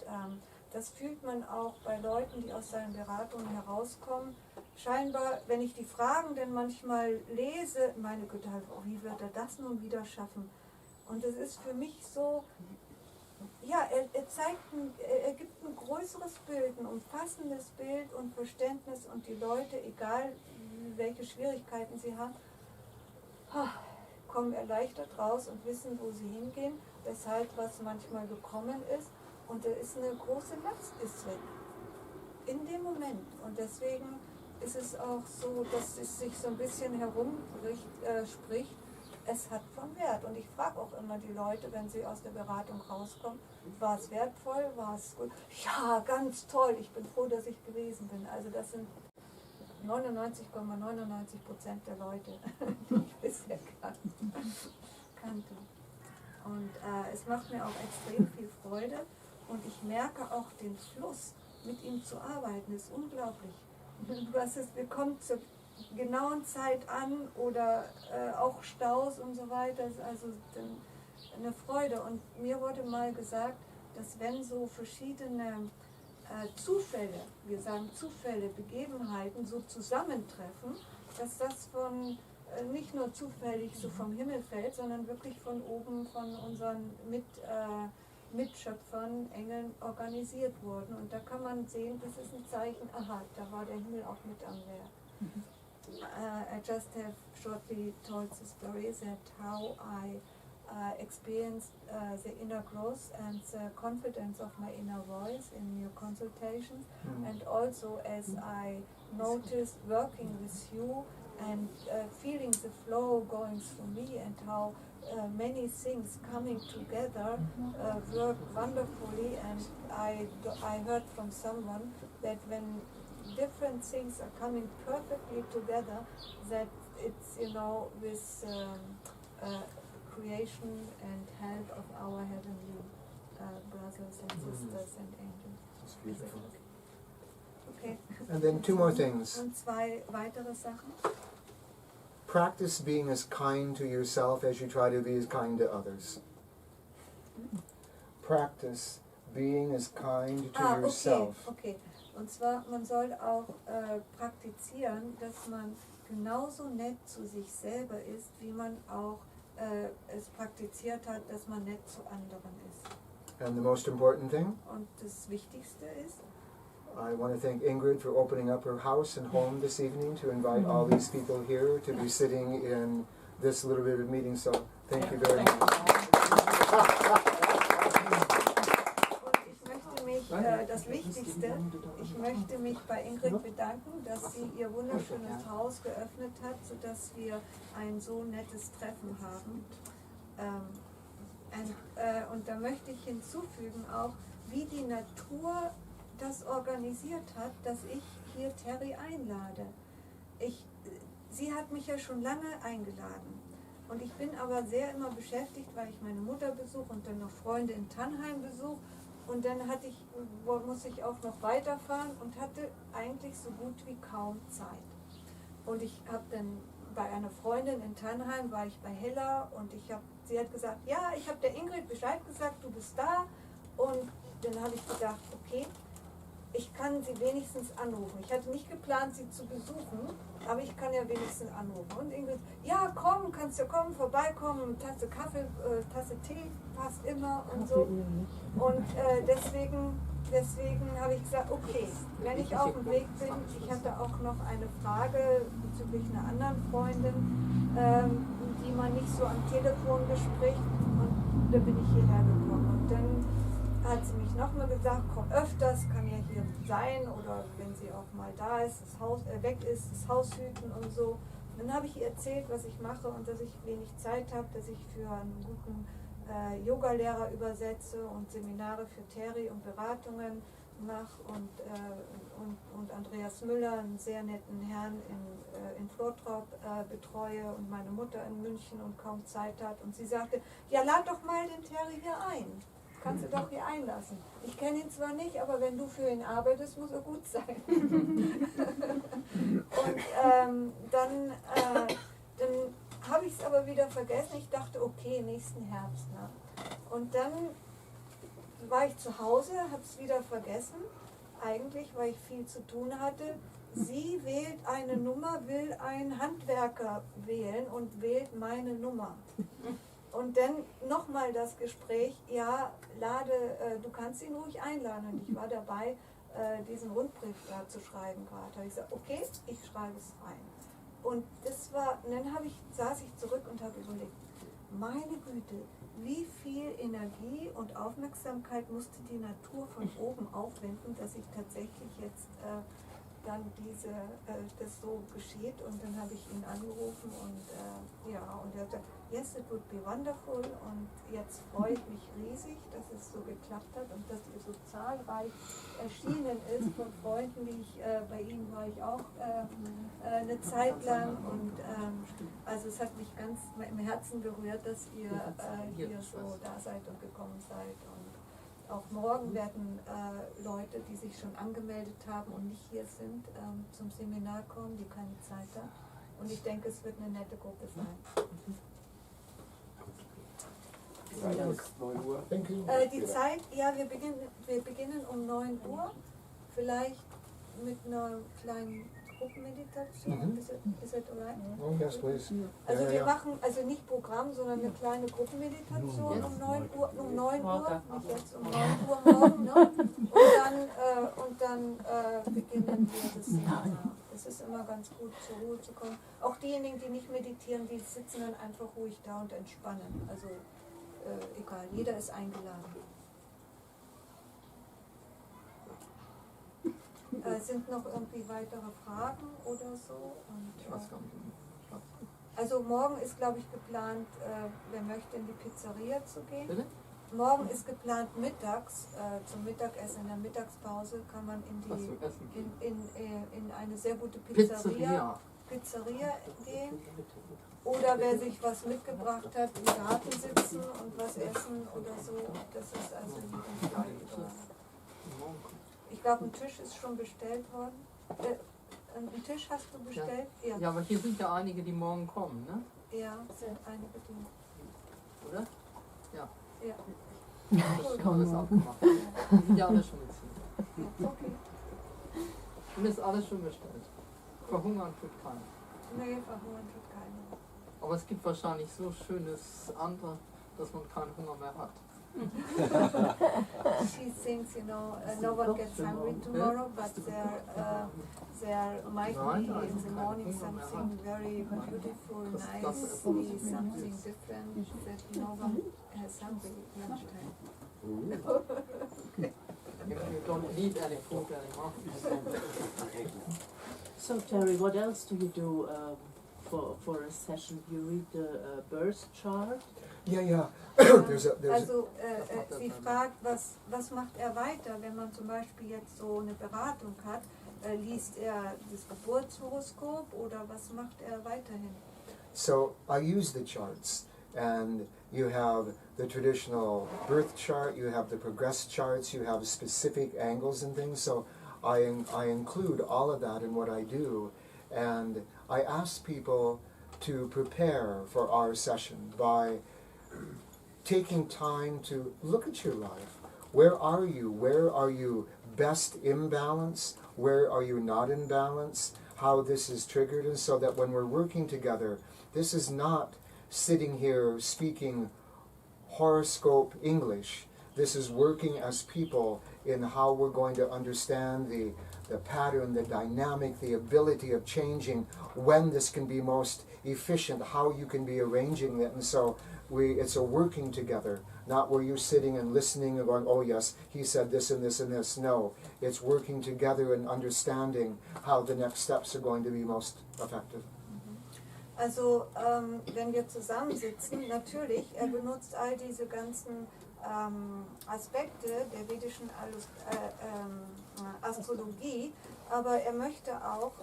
das fühlt man auch bei Leuten, die aus seinen Beratungen herauskommen. Scheinbar, wenn ich die Fragen dann manchmal lese, meine Güte, wie wird er das nun wieder schaffen? Und es ist für mich so, ja, er gibt ein größeres Bild, ein umfassendes Bild und Verständnis und die Leute, egal welche Schwierigkeiten sie haben, kommen erleichtert raus und wissen, wo sie hingehen, weshalb was manchmal gekommen ist und da ist eine große Last ist weg. In dem Moment. Und deswegen ist es auch so, dass es sich so ein bisschen herumspricht, es hat von Wert. Und ich frage auch immer die Leute, wenn sie aus der Beratung rauskommen, war es wertvoll, war es gut? Ja, ganz toll, ich bin froh, dass ich gewesen bin. Also das sind 99,99% der Leute, die ich bisher kannte. Und es macht mir auch extrem viel Freude und ich merke auch den Fluss, mit ihm zu arbeiten, ist unglaublich. Wir kommen zur genauen Zeit an oder auch Staus und so weiter, ist also eine Freude. Und mir wurde mal gesagt, dass wenn so verschiedene Zufälle, wir sagen Zufälle, Begebenheiten so zusammentreffen, dass das von nicht nur zufällig so vom Himmel fällt, sondern wirklich von oben von unseren Mitschöpfern, Engeln organisiert wurden. Und da kann man sehen, das ist ein Zeichen, aha, da war der Himmel auch mit am Werk. I just have shortly told the story that how I experienced the inner growth and the confidence of my inner voice in your consultations, and also as I noticed working with you and feeling the flow going through me and how many things coming together work wonderfully, and I heard from someone that when different things are coming perfectly together, that it's, you know, with creation and help of our heavenly brothers and sisters and angels. It's beautiful. Okay. And then two more things. Und zwei weitere Sachen. Practice being as kind to yourself as you try to be as kind to others. Practice being as kind to yourself. Okay. Und zwar, man soll auch praktizieren, dass man genauso nett zu sich selber ist, wie man auch es praktiziert hat, dass man nett zu anderen ist. And the most important thing, Und das Wichtigste ist, I want to thank Ingrid for opening up her house and home this evening to invite all these people here to be sitting in this little bit of meeting. So thank you very much. und ich möchte mich, das Wichtigste, ich möchte mich bei Ingrid bedanken, dass sie ihr wunderschönes Haus geöffnet hat, sodass wir ein so nettes Treffen haben. Und da möchte ich hinzufügen auch, wie die Natur das organisiert hat, dass ich hier Terry einlade. Sie hat mich ja schon lange eingeladen. Und ich bin aber sehr immer beschäftigt, weil ich meine Mutter besuche und dann noch Freunde in Tannheim besuche. Und dann muss ich auch noch weiterfahren und hatte eigentlich so gut wie kaum Zeit. Und ich habe dann bei einer Freundin in Tannheim, war ich bei Hella und sie hat gesagt, ja, ich habe der Ingrid Bescheid gesagt, du bist da. Und dann habe ich gedacht, okay, ich kann sie wenigstens anrufen. Ich hatte nicht geplant, sie zu besuchen, aber ich kann ja wenigstens anrufen. Und Ingrid, ja komm, kannst ja kommen, vorbeikommen, Tasse Kaffee, Tasse Tee, passt immer und so. Und deswegen habe ich gesagt, okay, wenn ich auf dem Weg bin, ich hatte auch noch eine Frage bezüglich einer anderen Freundin, die man nicht so am Telefon bespricht, und da bin ich hierher gekommen. Und dann hat sie mich nochmal gesagt, komm öfters, kann ja hier sein, oder wenn sie auch mal da ist, das Haus weg ist, das Haus hüten und so. Und dann habe ich ihr erzählt, was ich mache und dass ich wenig Zeit habe, dass ich für einen guten Yoga-Lehrer übersetze und Seminare für Terry und Beratungen mache und Andreas Müller, einen sehr netten Herrn in Vortrag betreue und meine Mutter in München und kaum Zeit hat. Und sie sagte, ja, lad doch mal den Terry hier ein. Kannst du doch hier einlassen. Ich kenne ihn zwar nicht, aber wenn du für ihn arbeitest, muss er gut sein. Und dann habe ich es aber wieder vergessen. Ich dachte, okay, nächsten Herbst. Ne? Und dann war ich zu Hause, habe es wieder vergessen. Eigentlich, weil ich viel zu tun hatte. Sie wählt eine Nummer, will einen Handwerker wählen und wählt meine Nummer. Und dann nochmal das Gespräch, ja, du kannst ihn ruhig einladen. Und ich war dabei, diesen Rundbrief da zu schreiben gerade. Da habe ich gesagt, okay, ich schreibe es rein. Und dann saß ich zurück und habe überlegt, meine Güte, wie viel Energie und Aufmerksamkeit musste die Natur von oben aufwenden, dass ich tatsächlich jetzt dann das so geschieht. Und dann habe ich ihn angerufen und er hat gesagt, yes, it would be wonderful. Und jetzt freue ich mich riesig, dass es so geklappt hat und dass ihr so zahlreich erschienen ist von Freunden, bei Ihnen war ich auch eine Zeit lang. Und also es hat mich ganz im Herzen berührt, dass ihr hier so da seid und gekommen seid. Und auch morgen werden Leute, die sich schon angemeldet haben und nicht hier sind, zum Seminar kommen, die keine Zeit haben. Und ich denke, es wird eine nette Gruppe sein. Die Zeit, ja, wir beginnen um 9 Uhr, vielleicht mit einer kleinen Gruppenmeditation. Is it alright? Oh, yes, please. Also wir machen also nicht Programm, sondern eine kleine Gruppenmeditation um 9 Uhr, nicht jetzt um 9 Uhr morgen, ne? Und dann beginnen wir das Seminar. Es ist immer ganz gut, zur Ruhe zu kommen. Auch diejenigen, die nicht meditieren, die sitzen dann einfach ruhig da und entspannen. Also egal, jeder ist eingeladen. Sind noch irgendwie weitere Fragen oder so? Und, Also morgen ist, glaube ich, geplant, wer möchte in die Pizzeria zu gehen. Bitte? Morgen ist geplant mittags, zum Mittagessen, in der Mittagspause kann man Was zum Essen? in eine sehr gute Pizzeria gehen. Oder wer sich was mitgebracht hat, im Garten sitzen und was essen oder so. Das ist also jedem frei überlassen. Ich glaube, ein Tisch ist schon bestellt worden. Einen Tisch hast du bestellt? Ja. Ja, aber hier sind ja einige, die morgen kommen, ne? Ja, sind einige, die. Oder? Ja. Ja. Das ist alles abgemacht. Die sind ja alle schon gezielt. Ja, okay. Und ist alles schon bestellt. Verhungern tut keiner. Nee, verhungern tut keiner. Aber es gibt wahrscheinlich so schönes andere, dass man keinen Hunger mehr hat. She thinks, no one gets hungry tomorrow, but there might be in the morning something very beautiful, nice, something different that no one has hungry lunchtime. You don't need any food anymore. So Terry, what else do you do for a session? You read the birth chart? Yeah. Also sie fragt, was macht er weiter, wenn man zum Beispiel jetzt so eine Beratung hat, liest er das Geburtshoroskop oder was macht er weiterhin? So I use the charts, and you have the traditional birth chart, you have the progress charts, you have specific angles and things. So I include all of that in what I do, and I ask people to prepare for our session by taking time to look at your life. Where are you? Where are you best in balance? Where are you not in balance? How this is triggered, and so that when we're working together, this is not sitting here speaking horoscope English. This is working as people in how we're going to understand the pattern, the dynamic, the ability of changing, when this can be most efficient, how you can be arranging it. And so it's a working together, not where you're sitting and listening and going, oh yes, he said this and this and this. No, it's working together and understanding how the next steps are going to be most effective. Also wenn wir zusammensitzen, natürlich, er benutzt all diese ganzen Aspekte der vedischen Astrologie, aber er möchte auch,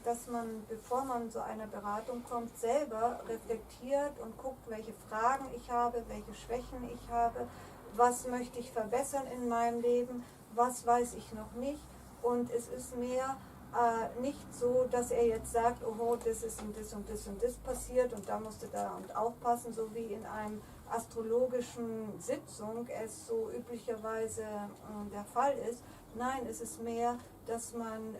dass man, bevor man zu einer Beratung kommt, selber reflektiert und guckt, welche Fragen ich habe, welche Schwächen ich habe, was möchte ich verbessern in meinem Leben, was weiß ich noch nicht. Und es ist mehr nicht so, dass er jetzt sagt, oh, das ist und das und das und das passiert und da musst du da und aufpassen, so wie in einem astrologischen Sitzung es so üblicherweise der Fall ist. Nein, es ist mehr, dass man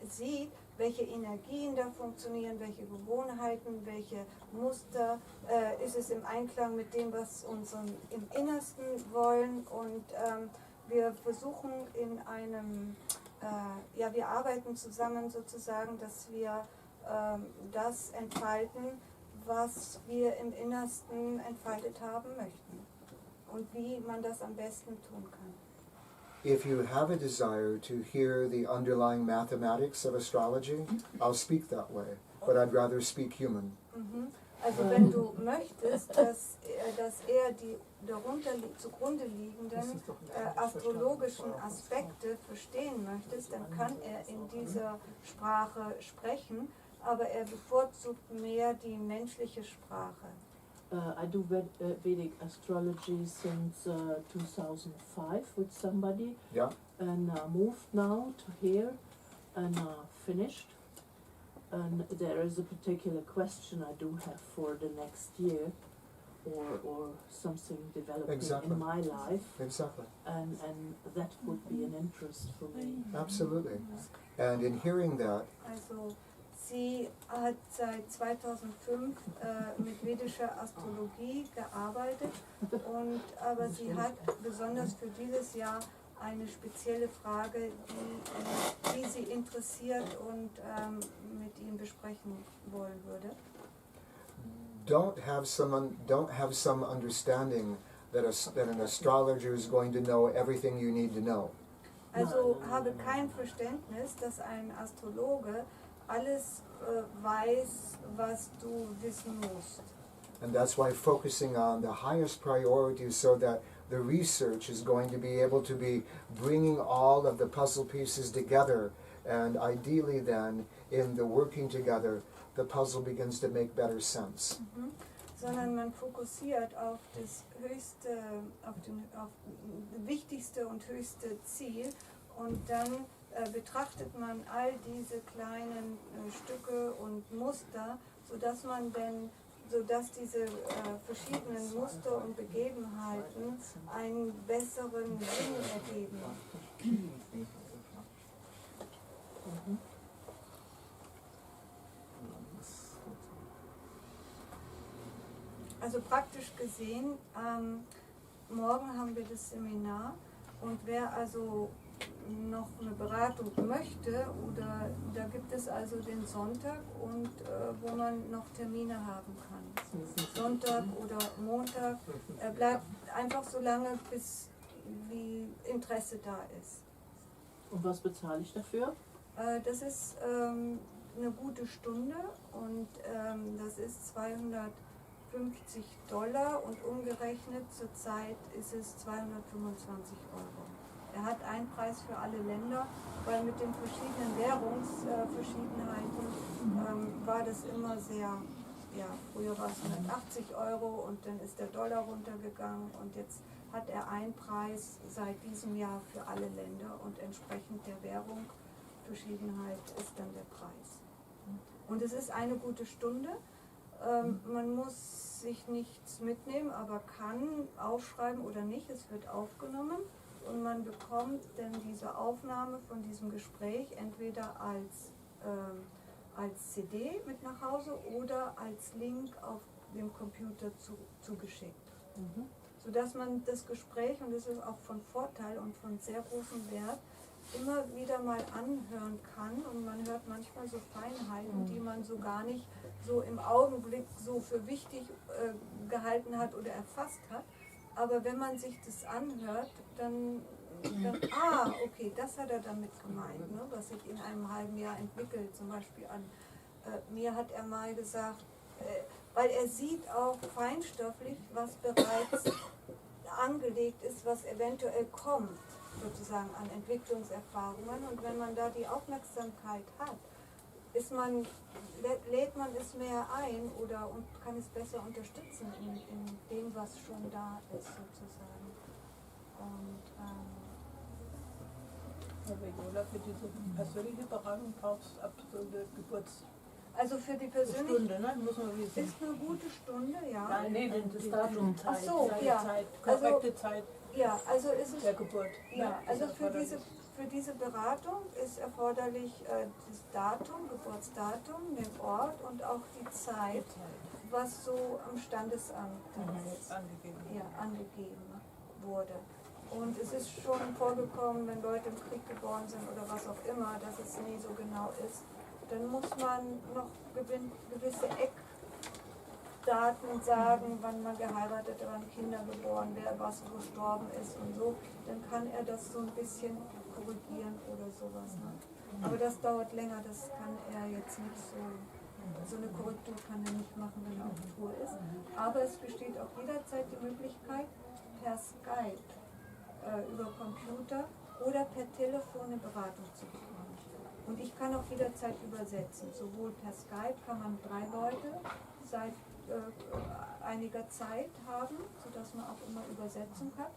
sieht, welche Energien da funktionieren, welche Gewohnheiten, welche Muster, ist es im Einklang mit dem, was uns im Innersten wollen, und wir versuchen in einem, wir arbeiten zusammen sozusagen, dass wir das entfalten, was wir im Innersten entfaltet haben möchten und wie man das am besten tun kann. If you have a desire to hear the underlying mathematics of astrology, I'll speak that way, but I'd rather speak human. Also wenn du möchtest, dass er die zugrunde liegenden astrologischen Aspekte verstehen möchtest, dann kann er in dieser Sprache sprechen, aber er bevorzugt mehr die menschliche Sprache. I do Vedic astrology since 2005 with somebody, Yeah? and moved now to here and finished. And there is a particular question I do have for the next year, or something developing Exactly. in my life, Exactly. and that would be an interest for me. Absolutely. And in hearing that, Also sie hat seit 2005 mit vedischer Astrologie gearbeitet, aber sie hat besonders für dieses Jahr eine spezielle Frage, die sie interessiert und mit ihm besprechen wollen würde. don't have some understanding that an astrologer is going to know everything you need to know. Also habe kein Verständnis, dass ein Astrologe alles weiß, was du wissen musst. And that's why focusing on the highest priorities so that the research is going to be able to be bringing all of the puzzle pieces together, and ideally then in the working together the puzzle begins to make better sense. Sondern man fokussiert auf das höchste, auf das wichtigste und höchste Ziel und dann betrachtet man all diese kleinen Stücke und Muster, sodass diese verschiedenen Muster und Begebenheiten einen besseren Sinn ergeben. Also praktisch gesehen, morgen haben wir das Seminar und wer also noch eine Beratung möchte, oder da gibt es also den Sonntag und wo man noch Termine haben kann. Sonntag oder Montag, bleibt einfach so lange, bis wie Interesse da ist. Und was bezahle ich dafür? Das ist eine gute Stunde und das ist $250 und umgerechnet zurzeit ist es 225 Euro. Er hat einen Preis für alle Länder, weil mit den verschiedenen Währungsverschiedenheiten war das immer sehr, früher war es 180 Euro und dann ist der Dollar runtergegangen und jetzt hat er einen Preis seit diesem Jahr für alle Länder und entsprechend der Währungsverschiedenheit ist dann der Preis. Und es ist eine gute Stunde. Man muss sich nichts mitnehmen, aber kann aufschreiben oder nicht, es wird aufgenommen. Und man bekommt dann diese Aufnahme von diesem Gespräch entweder als CD mit nach Hause oder als Link auf dem Computer zugeschickt. Sodass man das Gespräch, und das ist auch von Vorteil und von sehr großem Wert, immer wieder mal anhören kann. Und man hört manchmal so Feinheiten, die man so gar nicht so im Augenblick so für wichtig gehalten hat oder erfasst hat. Aber wenn man sich das anhört, dann okay, das hat er damit gemeint, ne, was sich in einem halben Jahr entwickelt. Zum Beispiel mir hat er mal gesagt, weil er sieht auch feinstofflich, was bereits angelegt ist, was eventuell kommt, sozusagen an Entwicklungserfahrungen. Und wenn man da die Aufmerksamkeit hat, lädt man es mehr ein und kann es besser unterstützen in dem, was schon da ist, sozusagen. Und Oder für diese persönliche Beratung brauchst du absolute also für die persönliche Stunde, ne? Muss man wissen. ist eine gute Stunde, ja. Nein, nee, das Datum, Ach so, ja. Zeit, korrekte Zeit Ja, also ist es der Geburt. Ja, also für diese Beratung ist erforderlich das Datum, Geburtsdatum, den Ort und auch die Zeit, was so am Standesamt angegeben wurde. Und es ist schon vorgekommen, wenn Leute im Krieg geboren sind oder was auch immer, dass es nie so genau ist, dann muss man noch gewisse Eckdaten sagen, wann man geheiratet, wann Kinder geboren, wer was gestorben ist und so. Dann kann er das so ein bisschen korrigieren oder sowas. Ne? Aber das dauert länger, das kann er jetzt nicht so. So eine Korrektur kann er nicht machen, wenn er auf Tour ist. Aber es besteht auch jederzeit die Möglichkeit, per Skype, über Computer oder per Telefon eine Beratung zu bekommen. Und ich kann auch jederzeit übersetzen. Sowohl per Skype kann man 3 Leute seit einiger Zeit haben, sodass man auch immer Übersetzung hat.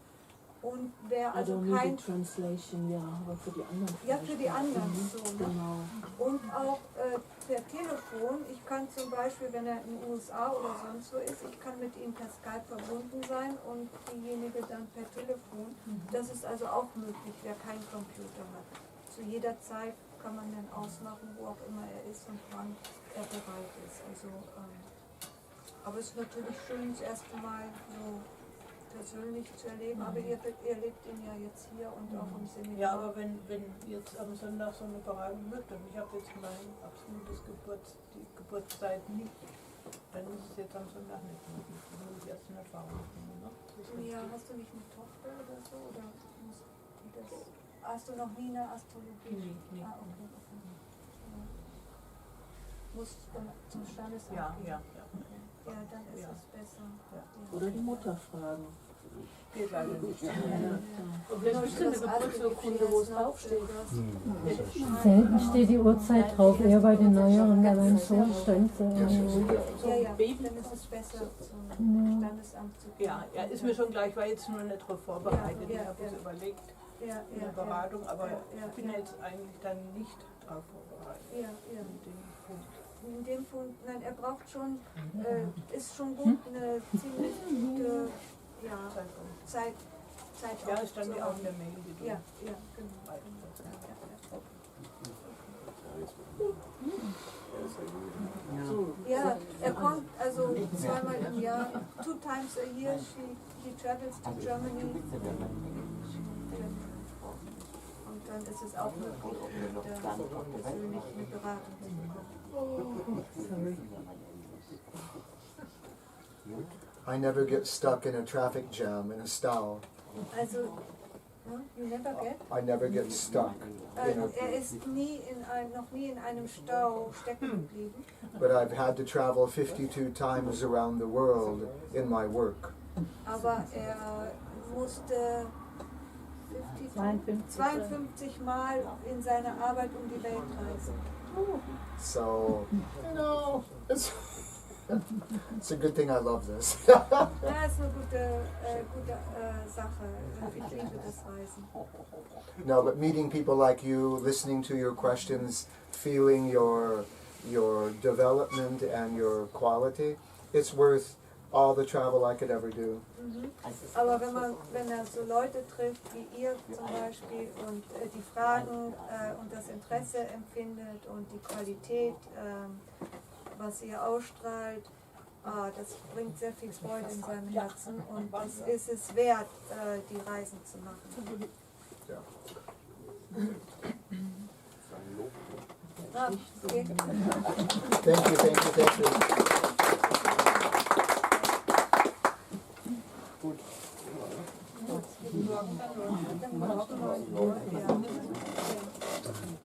Und wer also kein Translation, ja, aber für die anderen. Ja, für die anderen so. Ne? Genau. Und auch per Telefon. Ich kann zum Beispiel, wenn er in den USA oder sonst wo ist, ich kann mit ihm per Skype verbunden sein und diejenige dann per Telefon. Das ist also auch möglich, wer keinen Computer hat. Zu jeder Zeit kann man dann ausmachen, wo auch immer er ist und wann er bereit ist. Also, aber es ist natürlich schön, das erste Mal so persönlich zu erleben, aber ihr lebt ihn ja jetzt hier und auch im Seminar. Ja, aber wenn jetzt am Sonntag so eine Beratung wird und ich habe jetzt mein absolutes die Geburtszeit nicht, dann ist es jetzt am Sonntag nicht möglich. Dann muss ich erst in Erfahrung bringen. Ne? Ja, hast du nicht eine Tochter oder so? Oder hast du noch nie eine Astrologie? Nee. Okay. Ja. musst zum Standesamt Ja, gehen. ja, ja. Ja, dann ist Ja. es besser. Oder die Mutter fragen. Geht leider nicht. Und vielleicht gibt es eine Geburtsurkunde, wo es draufsteht. Selten steht die Uhrzeit drauf, eher bei den neueren, bei meinem Sohn stand Ja, ja, dann ist es besser, zum Standesamt zu gehen. Ja, ja, ist mir schon gleich, war jetzt nur nicht darauf vorbereitet. Ja, ja, Ich habe es ja. überlegt Ja, in der Beratung, aber ich bin ja. jetzt eigentlich dann nicht darauf vorbereitet. Ja, ja. In dem Punkt. In dem Punkt, nein, er braucht schon, ist schon gut, eine ziemlich gute Zeit. Ja, es stand ja auch in der Mail, die du Ja, ja, genau. Ja, er kommt also zweimal im Jahr, 2 times a year, he travels to Germany. Und dann ist es auch möglich, persönlich eine Beratung zu bekommen. I never get stuck in a traffic jam, in a stall. Also, you never get? I never get stuck. Er ist noch nie in einem Stau stecken geblieben. But I've had to travel 52 times around the world in my work. Aber er musste 52 Mal in seiner Arbeit um die Welt reisen. So, it's a good thing I love this. Ja, ist eine gute Sache. Ich liebe das Reisen. No, but meeting people like you, listening to your questions, feeling your development and your quality, it's worth all the travel I could ever do. Aber wenn er so Leute trifft wie ihr zum Beispiel und die Fragen und das Interesse empfindet und die Qualität, was ihr ausstrahlt, das bringt sehr viel Freude in seinem Herzen und das ist es wert, die Reisen zu machen. Ja. Okay. Thank you, thank you, thank you. Morgen dann los. Dann morgen. Ja.